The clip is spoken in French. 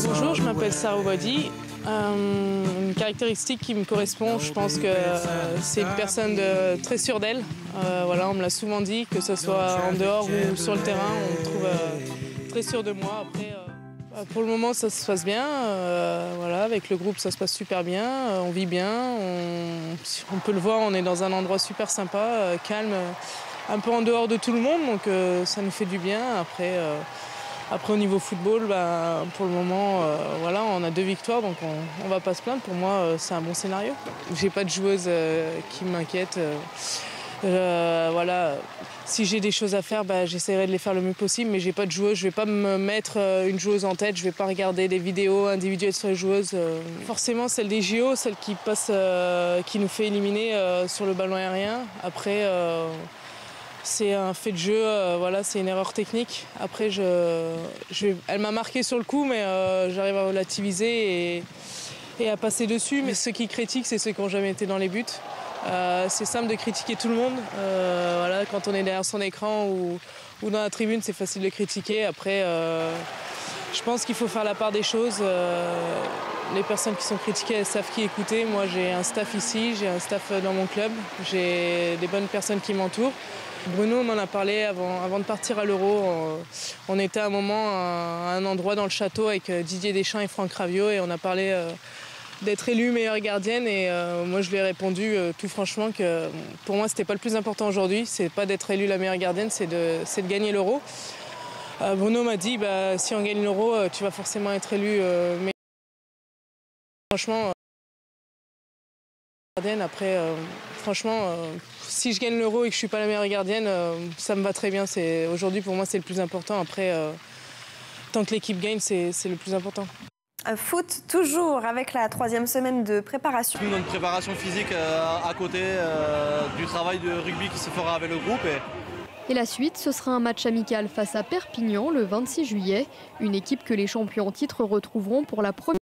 Bonjour, je m'appelle Sarah Obadi. Une caractéristique qui me correspond, je pense que c'est une personne très sûre d'elle. Voilà, on me l'a souvent dit, que ce soit en dehors ou sur le terrain, on me trouve très sûre de moi. Après, pour le moment, ça se passe bien. Voilà, avec le groupe, ça se passe super bien. On vit bien. On peut le voir, on est dans un endroit super sympa, calme, un peu en dehors de tout le monde, donc ça nous fait du bien. Après, au niveau football, pour le moment, voilà, on a 2 victoires, donc on va pas se plaindre. Pour moi, c'est un bon scénario. J'ai pas de joueuse qui m'inquiète. Voilà, si j'ai des choses à faire, j'essaierai de les faire le mieux possible, mais j'ai pas de joueuse. Je vais pas me mettre une joueuse en tête. Je vais pas regarder des vidéos individuelles sur les joueuses. Forcément, celle des JO, celle qui passe, qui nous fait éliminer sur le ballon aérien. Après. C'est un fait de jeu, voilà, c'est une erreur technique. Après, elle m'a marqué sur le coup, mais j'arrive à relativiser et à passer dessus. Mais ceux qui critiquent, c'est ceux qui n'ont jamais été dans les buts. C'est simple de critiquer tout le monde. Voilà, quand on est derrière son écran ou dans la tribune, c'est facile de critiquer. Après, je pense qu'il faut faire la part des choses. Les personnes qui sont critiquées, elles savent qui écouter. Moi, j'ai un staff ici, j'ai un staff dans mon club. J'ai des bonnes personnes qui m'entourent. Bruno, on en a parlé avant de partir à l'Euro. On était à un moment à un endroit dans le château avec Didier Deschamps et Franck Raviot et on a parlé d'être élue meilleure gardienne. Et moi, je lui ai répondu tout franchement que pour moi, c'était pas le plus important aujourd'hui. C'est pas d'être élue la meilleure gardienne, c'est de gagner l'Euro. Bruno m'a dit, si on gagne l'Euro, tu vas forcément être élue meilleure. Franchement, après, franchement, si je gagne l'Euro et que je ne suis pas la meilleure gardienne, ça me va très bien. Aujourd'hui, pour moi, c'est le plus important. Après, tant que l'équipe gagne, c'est le plus important. Foot, toujours avec la 3e semaine de préparation. Nous, notre préparation physique à côté du travail de rugby qui se fera avec le groupe. Et la suite, ce sera un match amical face à Perpignan le 26 juillet. Une équipe que les champions en titre retrouveront pour la première